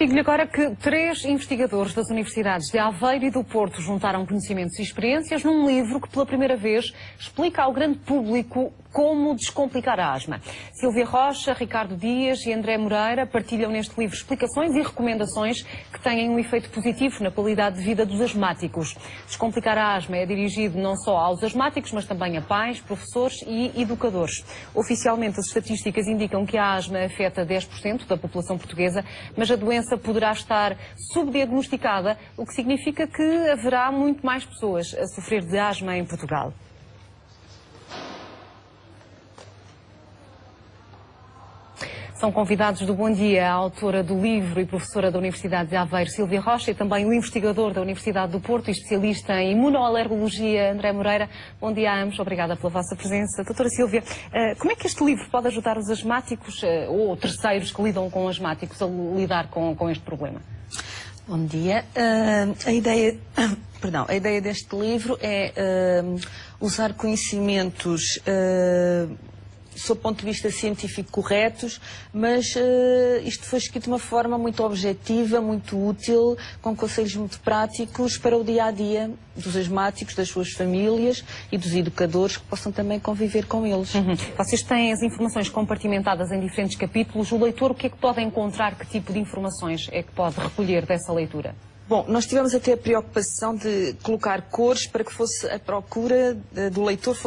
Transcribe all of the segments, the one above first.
Digo-lhe agora que 3 investigadores das universidades de Aveiro e do Porto juntaram conhecimentos e experiências num livro que pela primeira vez explica ao grande público como descomplicar a asma. Sílvia Rocha, Ricardo Dias e André Moreira partilham neste livro explicações e recomendações que têm um efeito positivo na qualidade de vida dos asmáticos. Descomplicar a asma é dirigido não só aos asmáticos, mas também a pais, professores e educadores. Oficialmente, as estatísticas indicam que a asma afeta 10% da população portuguesa, mas a doença poderá estar subdiagnosticada, o que significa que haverá muito mais pessoas a sofrer de asma em Portugal. São convidados do Bom Dia a autora do livro e professora da Universidade de Aveiro, Sílvia Rocha, e também o investigador da Universidade do Porto e especialista em imunoalergologia, André Moreira. Bom dia a ambos, obrigada pela vossa presença. Doutora Sílvia, como é que este livro pode ajudar os asmáticos ou terceiros que lidam com asmáticos a lidar com este problema? Bom dia. A ideia deste livro é usar conhecimentos sob o ponto de vista científico corretos, mas isto foi escrito de uma forma muito objetiva, muito útil, com conselhos muito práticos para o dia-a-dia dos asmáticos, das suas famílias e dos educadores que possam também conviver com eles. Vocês têm as informações compartimentadas em diferentes capítulos. O leitor, o que é que pode encontrar? Que tipo de informações é que pode recolher dessa leitura? Bom, nós tivemos até a preocupação de colocar cores para que a procura do leitor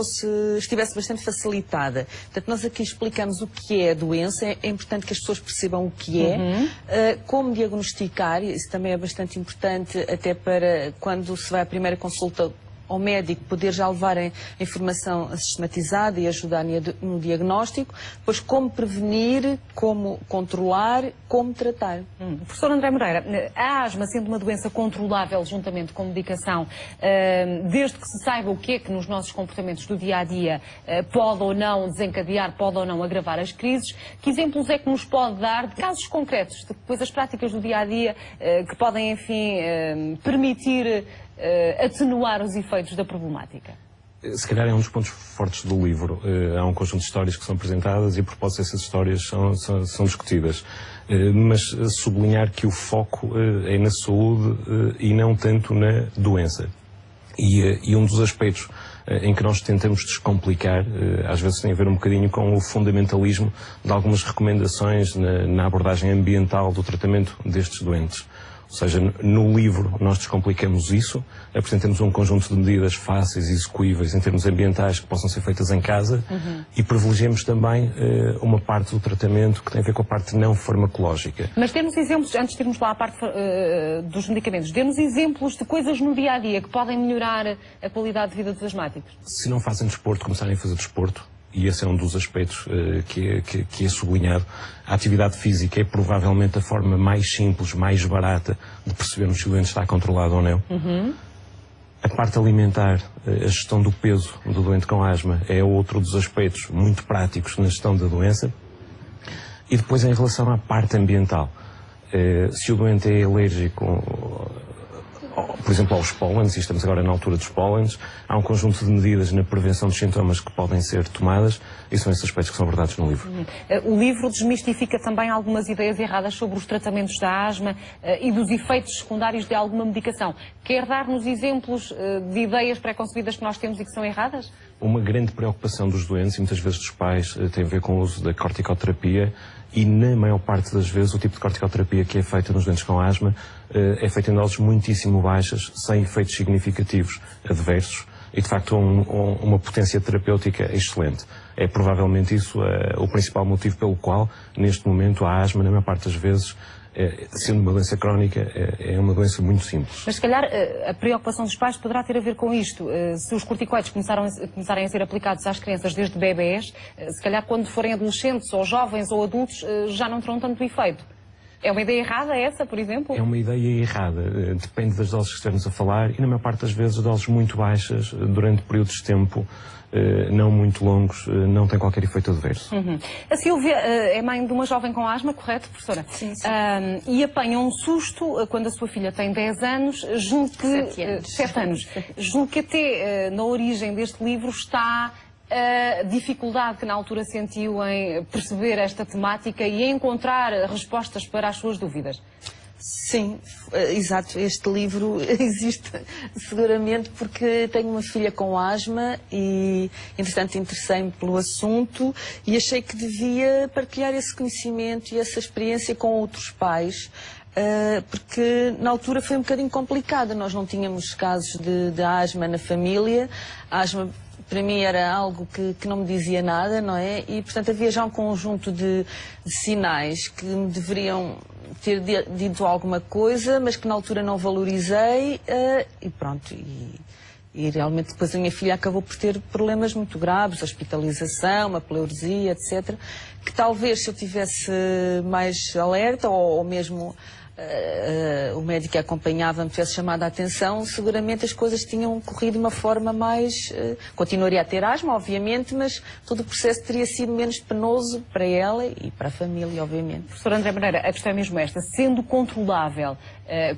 estivesse bastante facilitada. Portanto, nós aqui explicamos o que é a doença, é importante que as pessoas percebam o que é, como diagnosticar, isso também é bastante importante até para quando se vai à primeira consulta ao médico poder já levar a informação sistematizada e ajudar no diagnóstico, depois como prevenir, como controlar, como tratar. Professor André Moreira, a asma sendo uma doença controlável juntamente com medicação, desde que se saiba o que é que nos nossos comportamentos do dia-a-dia pode ou não desencadear, pode ou não agravar as crises, que exemplos é que nos pode dar de casos concretos, de coisas práticas do dia-a-dia que podem, enfim, permitir atenuar os efeitos da problemática? Se calhar é um dos pontos fortes do livro. Há um conjunto de histórias que são apresentadas e, a propósito, essas histórias são discutidas. Mas sublinhar que o foco é na saúde e não tanto na doença. E um dos aspectos em que nós tentamos descomplicar, às vezes tem a ver um bocadinho com o fundamentalismo de algumas recomendações na abordagem ambiental do tratamento destes doentes. Ou seja, no livro nós descomplicamos isso, apresentamos um conjunto de medidas fáceis e execuíveis em termos ambientais que possam ser feitas em casa e privilegiamos também uma parte do tratamento que tem a ver com a parte não farmacológica. Mas dê-nos exemplos, antes de irmos lá à parte dos medicamentos, dê-nos exemplos de coisas no dia-a-dia que podem melhorar a qualidade de vida dos asmáticos. Se não fazem desporto, começarem a fazer desporto. E esse é um dos aspectos que é sublinhado. A atividade física é provavelmente a forma mais simples, mais barata de percebermos se o doente está controlado ou não. A parte alimentar, a gestão do peso do doente com asma é outro dos aspectos muito práticos na gestão da doença. E depois em relação à parte ambiental, se o doente é alérgico, por exemplo, aos pólenes, e estamos agora na altura dos pólenes, há um conjunto de medidas na prevenção dos sintomas que podem ser tomadas e são esses aspectos que são abordados no livro. O livro desmistifica também algumas ideias erradas sobre os tratamentos da asma e dos efeitos secundários de alguma medicação. Quer dar-nos exemplos de ideias pré-concebidas que nós temos e que são erradas? Uma grande preocupação dos doentes e muitas vezes dos pais tem a ver com o uso da corticoterapia e, na maior parte das vezes, o tipo de corticoterapia que é feita nos doentes com asma é feita em doses muitíssimo baixas, sem efeitos significativos adversos e, de facto, uma potência terapêutica excelente. É provavelmente isso o principal motivo pelo qual, neste momento, a asma, na maior parte das vezes, sendo uma doença crónica, é uma doença muito simples. Mas se calhar a preocupação dos pais poderá ter a ver com isto. Se os corticoides começarem a ser aplicados às crianças desde bebés, se calhar quando forem adolescentes ou jovens ou adultos já não terão tanto efeito. É uma ideia errada essa, por exemplo? É uma ideia errada. Depende das doses que estivermos a falar e, na maior parte das vezes, doses muito baixas durante períodos de tempo não muito longos, não tem qualquer efeito adverso. A Sílvia é mãe de uma jovem com asma, correto, professora? Sim, sim. E apanha um susto quando a sua filha tem 10 anos, julgo que... 7 anos. Julgo que até na origem deste livro está a dificuldade que na altura sentiu em perceber esta temática e em encontrar respostas para as suas dúvidas. Sim, exato. Este livro existe seguramente porque tenho uma filha com asma e, entretanto, interessei-me pelo assunto e achei que devia partilhar esse conhecimento e essa experiência com outros pais. Porque na altura foi um bocadinho complicada, nós não tínhamos casos de asma na família, a asma para mim era algo que não me dizia nada, não é? E portanto havia já um conjunto de sinais que me deveriam ter dito alguma coisa, mas que na altura não valorizei e pronto. E realmente depois a minha filha acabou por ter problemas muito graves, hospitalização, uma pleuresia, etc. Que talvez se eu tivesse mais alerta ou mesmo o médico que acompanhava me tivesse chamado a atenção, seguramente as coisas tinham corrido de uma forma mais... continuaria a ter asma, obviamente, mas todo o processo teria sido menos penoso para ela e para a família, obviamente. Professor André Moreira, a questão é mesmo esta. Sendo controlável,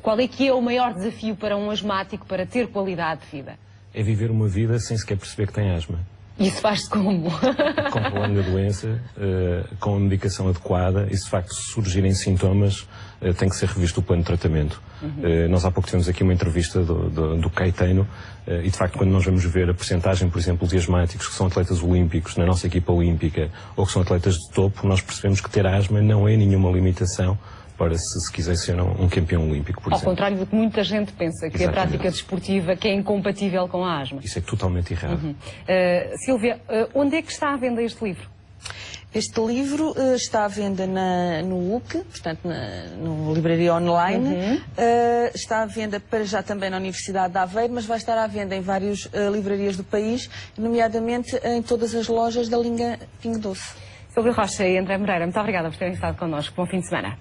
qual é que é o maior desafio para um asmático para ter qualidade de vida? É viver uma vida sem sequer perceber que tem asma. Isso faz-se como? Controlando a doença, com a medicação adequada e se de facto surgirem sintomas, tem que ser revisto o plano de tratamento. Nós há pouco tivemos aqui uma entrevista do Caetano e de facto quando nós vamos ver a percentagem, por exemplo, de asmáticos que são atletas olímpicos na nossa equipa olímpica ou que são atletas de topo, nós percebemos que ter asma não é nenhuma limitação para se quiser ser um campeão olímpico, por exemplo. Ao contrário do que muita gente pensa, que Exatamente. a prática desportiva que é incompatível com a asma. Isso é totalmente errado. Sílvia, onde é que está à venda este livro? Este livro está à venda no UC, portanto na livraria online. Está à venda para já também na Universidade de Aveiro, mas vai estar à venda em várias livrarias do país, nomeadamente em todas as lojas da linha Pingo Doce. Sílvia Rocha e André Moreira, muito obrigada por terem estado connosco. Bom fim de semana.